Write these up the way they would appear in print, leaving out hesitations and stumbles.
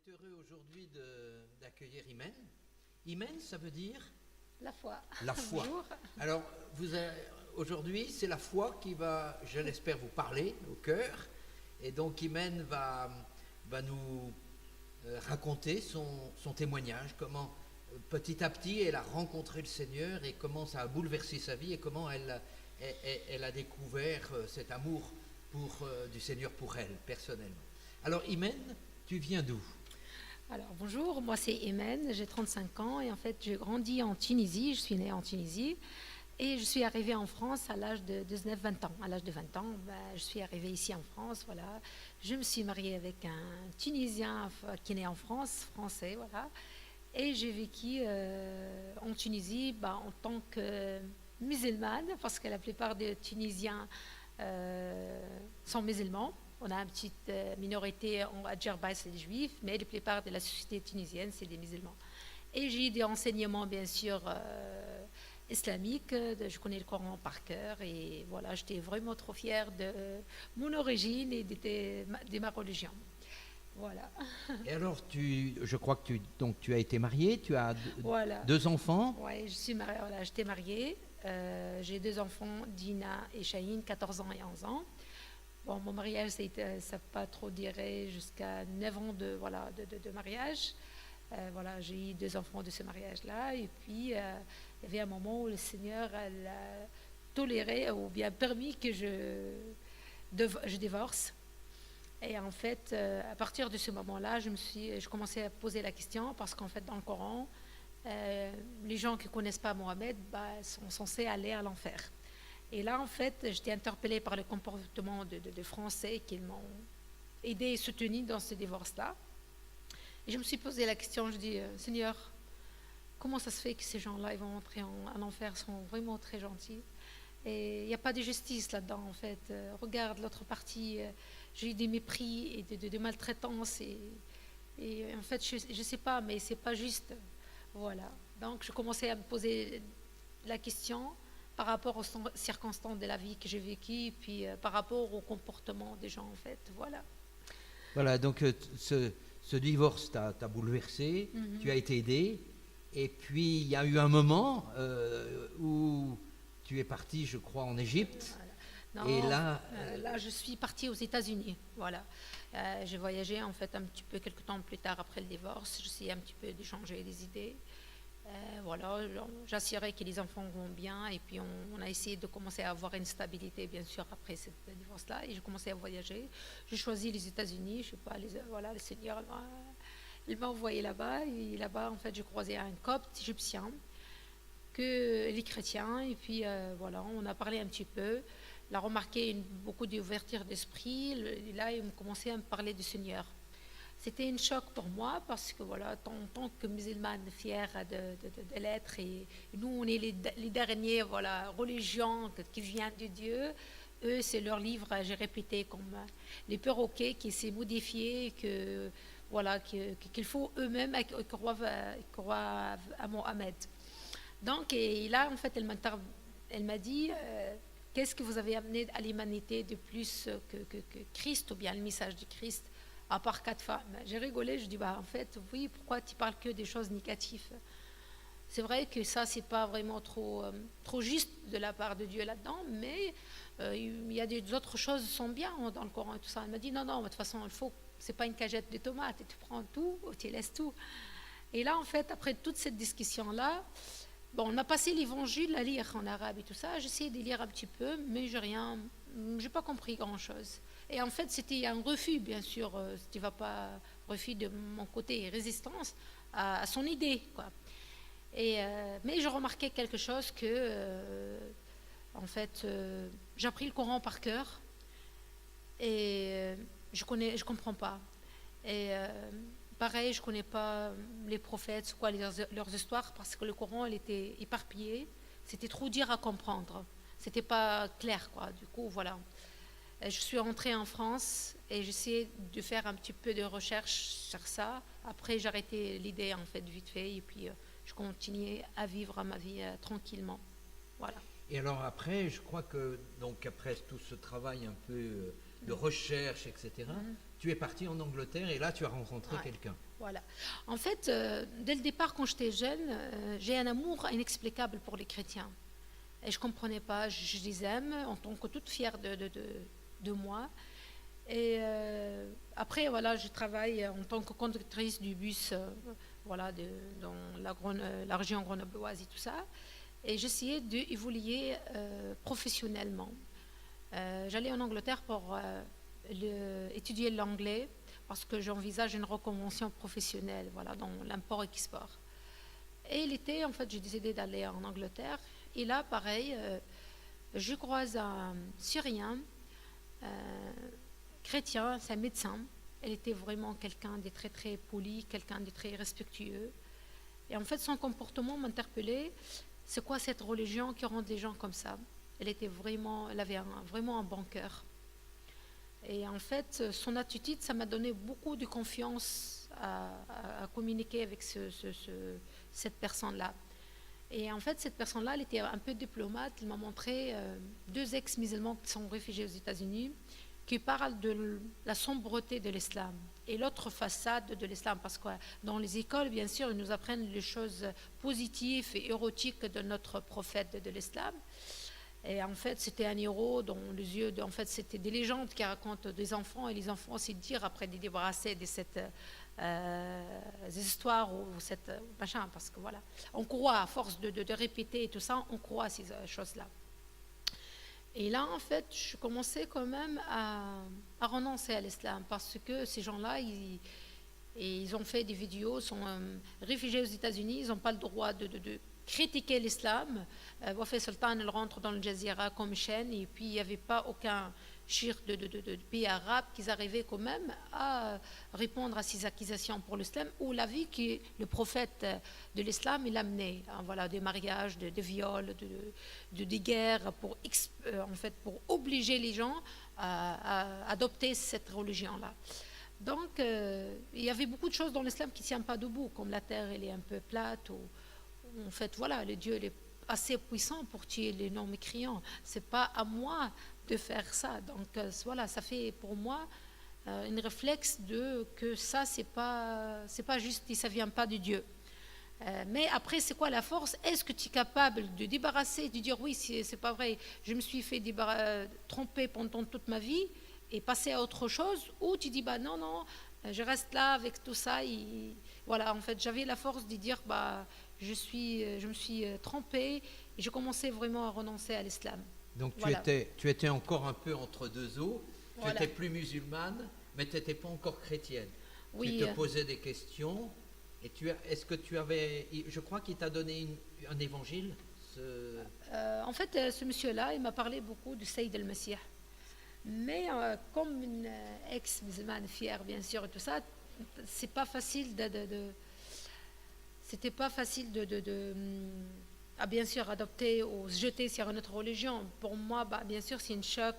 est heureux aujourd'hui d'accueillir Imen. Imen, ça veut dire La foi. la foi. Bonjour. Alors, aujourd'hui, c'est la foi qui va, je l'espère, vous parler au cœur. Et donc, Imen va nous raconter son témoignage, comment petit à petit elle a rencontré le Seigneur et comment ça a bouleversé sa vie et comment elle a découvert cet amour du Seigneur pour elle, personnellement. Alors, Imen, tu viens d'où? Alors bonjour, moi c'est Emen, j'ai 35 ans et en fait j'ai grandi en Tunisie, je suis née en Tunisie et je suis arrivée en France à l'âge de 19-20 ans. À l'âge de 20 ans, je suis arrivée ici en France, voilà. Je me suis mariée avec un Tunisien qui est né en France, français, voilà. Et j'ai vécu en Tunisie en tant que musulmane, parce que la plupart des Tunisiens sont musulmans. On a une petite minorité à Djerba, c'est des juifs, mais la plupart de la société tunisienne, c'est des musulmans. Et j'ai des enseignements, bien sûr, islamiques. Je connais le Coran par cœur. Et voilà, j'étais vraiment trop fière de mon origine et de ma religion. Voilà. Et alors, je crois que tu as été mariée, tu as Voilà. deux enfants. Oui, je suis mariée, voilà, j'étais mariée. J'ai deux enfants, Dina et Chahine, 14 ans et 11 ans. Bon, mon mariage, ça n'a pas trop duré jusqu'à 9 ans de mariage. Voilà, j'ai eu deux enfants de ce mariage-là. Et puis, il y avait un moment où le Seigneur a toléré ou bien permis que je divorce. Et en fait, à partir de ce moment-là, je commençais à poser la question parce qu'en fait, dans le Coran, les gens qui ne connaissent pas Mohamed sont censés aller à l'enfer. Et là, en fait, j'étais interpellée par le comportement de Français qui m'ont aidé et soutenu dans ce divorce-là. Et je me suis posé la question, je dis, Seigneur, comment ça se fait que ces gens-là, ils vont entrer en enfer, sont vraiment très gentils? Et il n'y a pas de justice là-dedans, en fait. Regarde l'autre partie, j'ai eu des mépris et de maltraitance. Et en fait, je ne sais pas, mais c'est pas juste. Voilà. Donc, je commençais à me poser la question par rapport aux circonstances de la vie que j'ai vécues, puis par rapport au comportement des gens, en fait. Voilà. Voilà, donc ce divorce t'a bouleversé, tu as été aidée, et puis il y a eu un moment où tu es partie, je crois, en Égypte. Voilà. Et Non, là, je suis partie aux États-Unis. Voilà. J'ai voyagé en fait un petit peu quelques temps plus tard après le divorce. J'essayais un petit peu d'échanger des idées. Voilà, j'assurais que les enfants vont bien et puis on a essayé de commencer à avoir une stabilité bien sûr après ce divorce-là et j'ai commencé à voyager. J'ai choisi les États-Unis, je sais pas, voilà, le Seigneur il m'a envoyé là-bas et là-bas en fait j'ai croisé un copte égyptien que les chrétiens et puis voilà, on a parlé un petit peu. Il a remarqué beaucoup d'ouverture d'esprit. Là, il commençait à me parler du Seigneur. C'était un choc pour moi parce que voilà, en tant que musulmane fière de l'être et nous on est les derniers voilà religions qui viennent de Dieu. Eux c'est leur livre, j'ai répété comme les perroquets qui s'est modifié que voilà qu'il faut eux-mêmes croire à Mohamed. Donc et là en fait elle m'a dit qu'est-ce que vous avez amené à l'humanité de plus que Christ ou bien le message du Christ à part 4 femmes. J'ai rigolé, je dis en fait, oui, pourquoi tu parles que des choses négatives? C'est vrai que ça, c'est pas vraiment trop juste de la part de Dieu là-dedans, mais il y a des autres choses qui sont bien dans le Coran et tout ça. Elle m'a dit non, de toute façon, c'est pas une cagette de tomates, et tu prends tout ou tu laisses tout. Et là, en fait, après toute cette discussion-là, on m'a passé l'évangile à lire en arabe et tout ça. J'ai essayé de lire un petit peu, mais j'ai pas compris grand-chose. Et en fait, c'était un refus, bien sûr, tu vas pas refus de mon côté, résistance à son idée, quoi. Mais je remarquais quelque chose que, en fait, j'ai appris le Coran par cœur et je comprends pas. Et pareil, je connais pas les prophètes, c'est quoi leurs histoires, parce que le Coran, il était éparpillé, c'était trop dur à comprendre, c'était pas clair, quoi. Du coup, voilà. Je suis rentrée en France et j'essayais de faire un petit peu de recherche sur ça. Après, j'ai arrêté l'idée en fait vite fait et puis je continuais à vivre ma vie tranquillement. Voilà. Et alors après, je crois que, donc après tout ce travail un peu de recherche, etc., tu es parti en Angleterre et là tu as rencontré Ouais. quelqu'un. Voilà. En fait, dès le départ, quand j'étais jeune, j'ai un amour inexplicable pour les chrétiens. Et je ne comprenais pas, je les aime en tant que toute fière de moi. Et après, voilà, je travaille en tant que conductrice du bus voilà, dans la région grenobloise et tout ça. Et j'essayais d'évoluer professionnellement. J'allais en Angleterre pour étudier l'anglais parce que j'envisage une reconversion professionnelle voilà, dans l'import-export. Et l'été, en fait, j'ai décidé d'aller en Angleterre. Et là, pareil, je croise un Syrien, chrétien, c'est un médecin. Elle était vraiment quelqu'un de très, très poli, quelqu'un de très respectueux. Et en fait, son comportement m'interpellait. C'est quoi cette religion qui rend les gens comme ça? Elle avait vraiment un bon cœur. Et en fait, son attitude, ça m'a donné beaucoup de confiance à communiquer avec cette personne-là. Et en fait, cette personne-là, elle était un peu diplomate. Elle m'a montré deux ex-musulmans qui sont réfugiés aux États-Unis, qui parlent de la sombreté de l'islam et l'autre façade de l'islam. Parce que dans les écoles, bien sûr, ils nous apprennent les choses positives et érotiques de notre prophète de l'islam. Et en fait, c'était un héros dont les yeux, en fait, c'était des légendes qui racontent des enfants, et les enfants aussi dire après de débarrasser de cette histoires ou cette machin, parce que voilà, on croit à force de répéter et tout ça, on croit à ces choses-là. Et là, en fait, je commençais quand même à renoncer à l'islam parce que ces gens-là, ils ont fait des vidéos, sont réfugiés aux États-Unis, ils n'ont pas le droit de critiquer l'islam. Wafé Sultan, elle rentre dans le Jazeera comme chaîne, et puis il n'y avait pas aucun chir de pays arabes qui arrivaient quand même à répondre à ces accusations pour l'islam ou la vie que le prophète de l'islam il amenait, hein, voilà, des mariages, des viols, des guerres en fait, pour obliger les gens à adopter cette religion-là. Donc, il y avait beaucoup de choses dans l'islam qui ne tiennent pas debout, comme la terre elle est un peu plate, ou en fait, voilà, le Dieu il est assez puissant pour tuer les non-mécréants. C'est pas à moi de faire ça. Donc, voilà, ça fait pour moi une réflexe que ça, c'est pas juste et ça vient pas de Dieu. Mais après, c'est quoi la force? Est-ce que tu es capable de débarrasser, de dire oui, c'est pas vrai, je me suis fait tromper pendant toute ma vie et passer à autre chose, ou tu dis bah non, non, je reste là avec tout ça. Et voilà, en fait, j'avais la force de dire bah je me suis trompée et je commençais vraiment à renoncer à l'islam. Donc Voilà. tu étais encore un peu entre deux eaux, tu Voilà. n'étais plus musulmane, mais tu n'étais pas encore chrétienne. Oui. Tu te posais des questions, et est-ce que tu avais, je crois qu'il t'a donné un évangile En fait, ce monsieur-là, il m'a parlé beaucoup du Sayyid al-Masih. Mais comme une ex-musulmane fière, bien sûr, et tout ça, c'est pas facile c'était pas facile bien sûr, adopter ou se jeter sur une autre religion. Pour moi, bah, bien sûr, c'est un choc,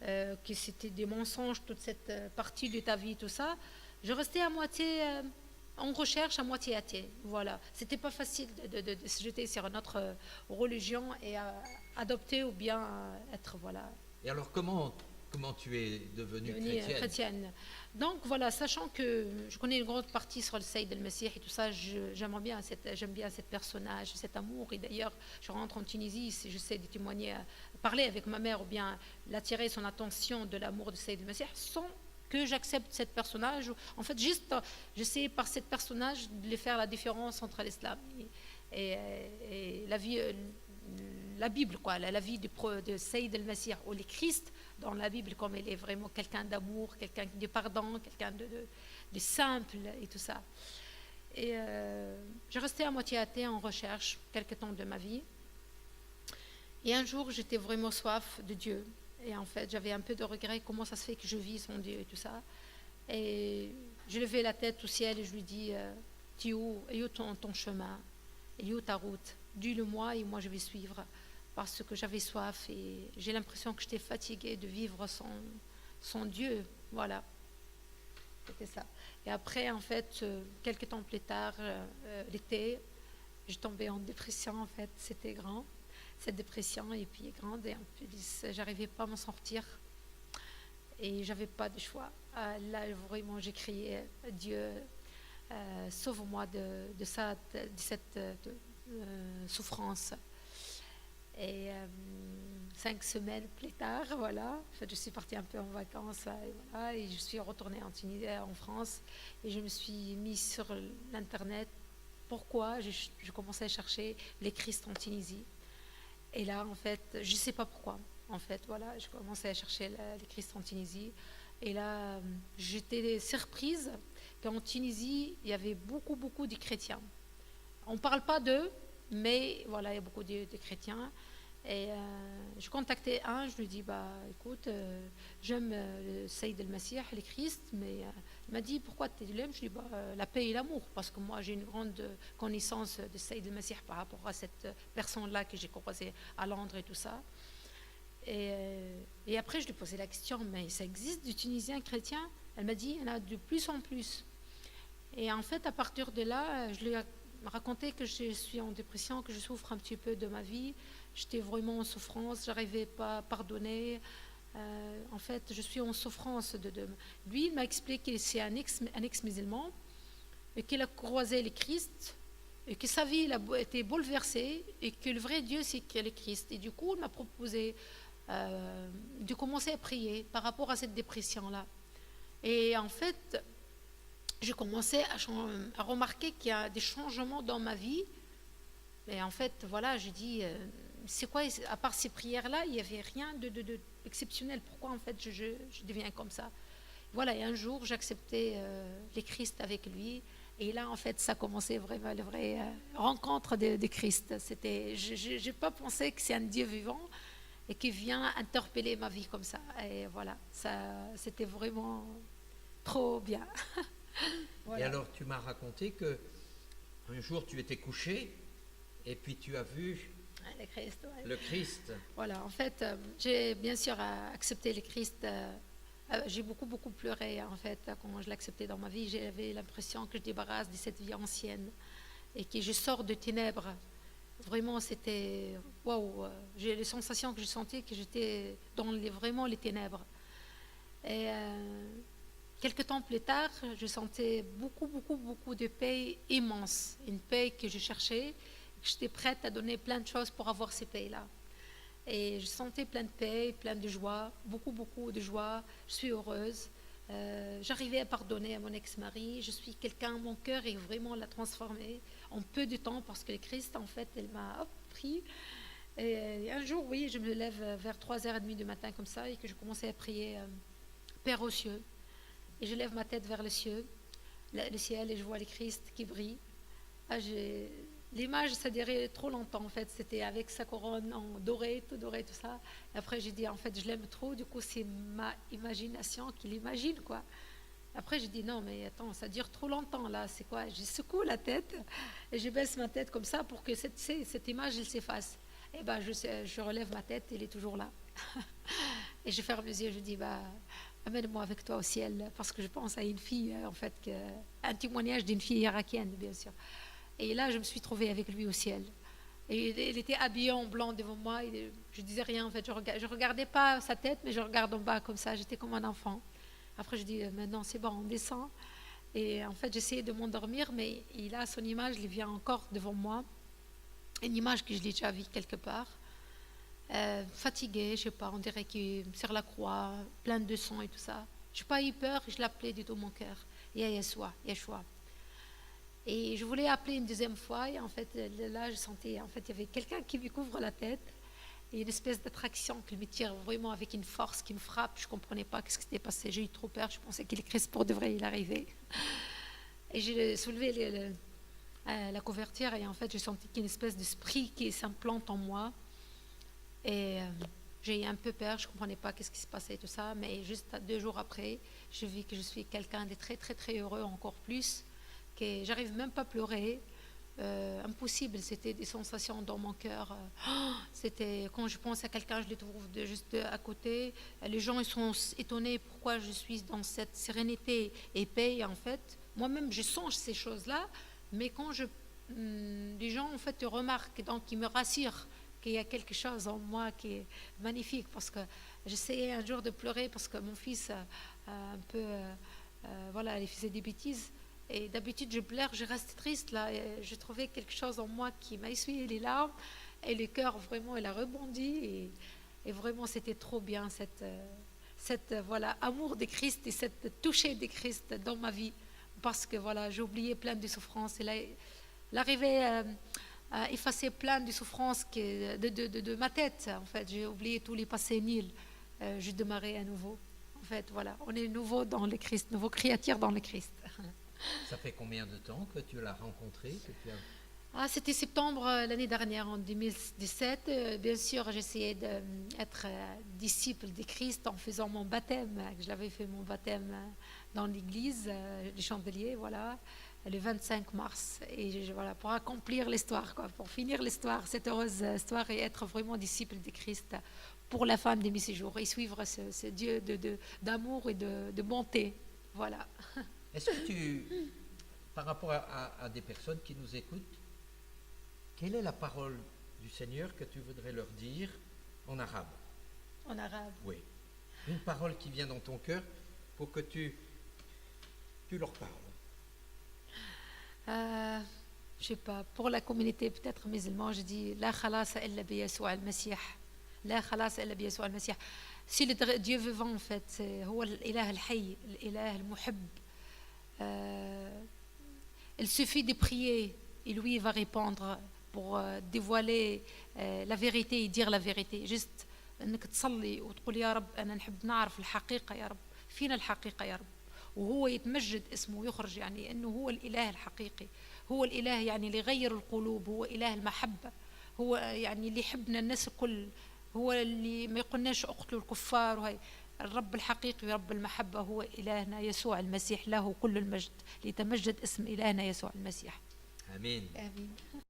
que c'était des mensonges, toute cette partie de ta vie, tout ça. Je restais à moitié en recherche, à moitié athée. Voilà. C'était pas facile de se jeter sur une autre religion et adopter ou bien être, voilà. Et alors, comment tu es devenue chrétienne. Donc voilà, sachant que je connais une grande partie sur le Sayyid al-Masih et tout ça, j'aime bien cette personnage, cet amour. Et d'ailleurs, je rentre en Tunisie, si j'essaie de témoigner, parler avec ma mère ou bien l'attirer son attention de l'amour de Sayyid al-Masih sans que j'accepte cette personnage. En fait, juste, j'essaie par cette personnage de faire la différence entre l'islam et la vie. La Bible, quoi, la vie de Sayyid al-Masih ou les Christ dans la Bible, comme elle est vraiment quelqu'un d'amour, quelqu'un de pardon, quelqu'un de simple et tout ça. Et je restais à moitié athée en recherche quelques temps de ma vie. Et un jour, j'étais vraiment soif de Dieu. Et en fait, j'avais un peu de regret, comment ça se fait que je vis sans Dieu et tout ça. Et je levais la tête au ciel et je lui dis, tu es où ton chemin? Et où ta route? Dis-le-moi et moi je vais suivre, parce que j'avais soif et j'ai l'impression que j'étais fatiguée de vivre sans Dieu. Voilà, c'était ça. Et après, en fait, quelques temps plus tard, l'été, je tombais en dépression. En fait, c'était grand. cette dépression et puis grande et en plus j'arrivais pas à m'en sortir et j'avais pas de choix. Là vraiment j'ai crié Dieu, sauve-moi de ça, de cette souffrance. Et 5 semaines plus tard, voilà, en fait, je suis partie un peu en vacances et, voilà, et je suis retournée en Tunisie, en France, et je me suis mise sur l'internet. Pourquoi je commençais à chercher les Christ en Tunisie. Et là, en fait, je ne sais pas pourquoi. En fait, voilà, je commençais à chercher les Christ en Tunisie. Et là, j'étais surprise qu'en Tunisie, il y avait beaucoup, beaucoup de chrétiens. On ne parle pas d'eux, mais voilà, il y a beaucoup de chrétiens. Et je contactais un, je lui dis, bah écoute, j'aime le Saïd el-Masih, le Christ, mais il m'a dit, pourquoi tu l'aimes? Je lui dis, bah, la paix et l'amour, parce que moi j'ai une grande connaissance de Saïd el-Masih par rapport à cette personne-là que j'ai croisée à Londres et tout ça. Et après, je lui posais la question, mais ça existe du Tunisien chrétien? Elle m'a dit, il y en a de plus en plus. Et en fait, à partir de là, je lui ai raconté que je suis en dépression, que je souffre un petit peu de ma vie. J'étais vraiment en souffrance, j'arrivais pas à pardonner. En fait, je suis en souffrance. Lui, il m'a expliqué que c'est un ex-musulman et qu'il a croisé le Christ et que sa vie a été bouleversée et que le vrai Dieu, c'est le Christ. Et du coup, il m'a proposé de commencer à prier par rapport à cette dépression-là. Et en fait, j'ai commencé à remarquer qu'il y a des changements dans ma vie. Et en fait, voilà, je dis, c'est quoi, à part ces prières-là, il n'y avait rien d'exceptionnel. Pourquoi, en fait, je deviens comme ça? Voilà, et un jour, j'ai accepté les Christ avec lui. Et là, en fait, ça a commencé vraiment la vraie rencontre de Christ. Je n'ai pas pensé que c'est un Dieu vivant et qui vient interpeller ma vie comme ça. Et voilà, c'était vraiment trop bien. Voilà. Et alors, tu m'as raconté que un jour, tu étais couché et puis tu as vu le Christ. Ouais. Le Christ. Voilà, en fait, j'ai bien sûr accepté le Christ. J'ai beaucoup, beaucoup pleuré, en fait, quand je l'ai accepté dans ma vie. J'avais l'impression que je débarrasse de cette vie ancienne et que je sors de ténèbres. Vraiment, c'était... Waouh! J'ai les sensations que j'ai senties, que j'étais dans vraiment les ténèbres. Et quelques temps plus tard, je sentais beaucoup, beaucoup, beaucoup de paix immense. Une paix que je cherchais. J'étais prête à donner plein de choses pour avoir ces paix-là. Et je sentais plein de paix, plein de joie, beaucoup, beaucoup de joie. Je suis heureuse. J'arrivais à pardonner à mon ex-mari. Je suis quelqu'un, mon cœur est vraiment l'a transformé en peu de temps parce que le Christ, en fait, elle m'a pris. Et un jour, oui, je me lève vers 3h30 du matin comme ça et que je commençais à prier Père aux cieux. Et je lève ma tête vers le ciel et je vois le Christ qui brille. L'image, ça durait trop longtemps en fait. C'était avec sa couronne en doré, tout ça. Et après, j'ai dit en fait, je l'aime trop. Du coup, c'est ma imagination qui l'imagine quoi. Après, j'ai dit non, mais attends, ça dure trop longtemps là. C'est quoi? Je secoue la tête et je baisse ma tête comme ça pour que cette image, elle s'efface. Et ben, je relève ma tête, elle est toujours là. Et je ferme les yeux. Je dis bah, amène-moi avec toi au ciel parce que je pense à une fille en fait, un témoignage d'une fille irakienne, bien sûr. Et là, je me suis trouvée avec lui au ciel. Et il était habillé en blanc devant moi. Je ne disais rien, en fait. Je ne regardais pas sa tête, mais je regarde en bas comme ça. J'étais comme un enfant. Après, je dis, maintenant, c'est bon, on descend. Et en fait, j'essayais de m'endormir, mais il a son image, il vient encore devant moi. Une image que je l'ai déjà vue quelque part. Fatigué, je ne sais pas, on dirait qu'il est sur la croix, plein de sang et tout ça. Je n'ai pas eu peur, je l'appelais de tout mon cœur. Yeshua. Et je voulais appeler une deuxième fois et en fait là je sentais en fait il y avait quelqu'un qui me couvre la tête et une espèce d'attraction qui me tire vraiment avec une force qui me frappe. Je ne comprenais pas ce qui s'était passé, j'ai eu trop peur, je pensais qu'il est Christ pour de vrai, il arrivait. Et j'ai soulevé la couverture et en fait j'ai senti qu'il y a une espèce d'esprit qui s'implante en moi et j'ai eu un peu peur, je ne comprenais pas ce qui se passait et tout ça, mais juste 2 jours après je vis que je suis quelqu'un de très très très heureux encore plus. Que j'arrive même pas à pleurer, impossible, c'était des sensations dans mon cœur. C'était quand je pense à quelqu'un, je le trouve juste à côté. Les gens ils sont étonnés pourquoi je suis dans cette sérénité et paix. Et en fait, moi-même je songe ces choses-là, mais quand les gens en fait remarquent, donc ils me rassurent qu'il y a quelque chose en moi qui est magnifique, parce que j'essayais un jour de pleurer parce que mon fils un peu, voilà, il faisait des bêtises. Et d'habitude, je pleure, je reste triste là. Et j'ai trouvé quelque chose en moi qui m'a essuyé les larmes. Et le cœur, vraiment, il a rebondi. Et vraiment, c'était trop bien, cette voilà, amour de Christ et cette toucher de Christ dans ma vie. Parce que voilà, j'ai oublié plein de souffrances. Et là, il arrivait à effacer plein de souffrances de ma tête. En fait, j'ai oublié tous les passés nuls. Je démarrais à nouveau. En fait, voilà, on est nouveau dans le Christ, nouveau créature dans le Christ. Ça fait combien de temps que tu l'as rencontré, que tu as... C'était septembre l'année dernière, en 2017. Bien sûr, j'essayais d'être disciple de Christ en faisant mon baptême. Je l'avais fait mon baptême dans l'église, les Chandeliers, voilà, le 25 mars. Et voilà, pour accomplir l'histoire, quoi, pour finir l'histoire, cette heureuse histoire, et être vraiment disciple de Christ pour la fin de mes séjours et suivre ce Dieu d'amour et de bonté. Voilà. Est-ce que tu, par rapport à des personnes qui nous écoutent, quelle est la parole du Seigneur que tu voudrais leur dire en arabe? En arabe? Oui. Une parole qui vient dans ton cœur pour que tu leur parles. Je sais pas, pour la communauté peut-être musulmane, je dis La khalasa illa bi Yasou al-Masih. La khalasa illa bi Yasou al-Masih. Si le Dieu vivant, en fait, c'est l'Ilah al-Hayy, l'Ilah al-Muhib. Il suffit de prier et lui il va répondre pour dévoiler la vérité et dire la vérité. Juste انك تصلي وتقول يا رب انا نحب نعرف الحقيقه يا رب، فينا الحقيقه يا رب، وهو يتمجد اسمه ويخرج، يعني انه هو الاله الحقيقي، هو الاله يعني اللي يغير القلوب، هو اله المحبه، هو يعني اللي يحبنا الناس الكل، هو اللي ما يقولناش اقتلوا الكفار. وهي الرب الحقيقي رب المحبه هو الهنا يسوع المسيح، له كل المجد، ليتمجد اسم الهنا يسوع المسيح. امين. امين.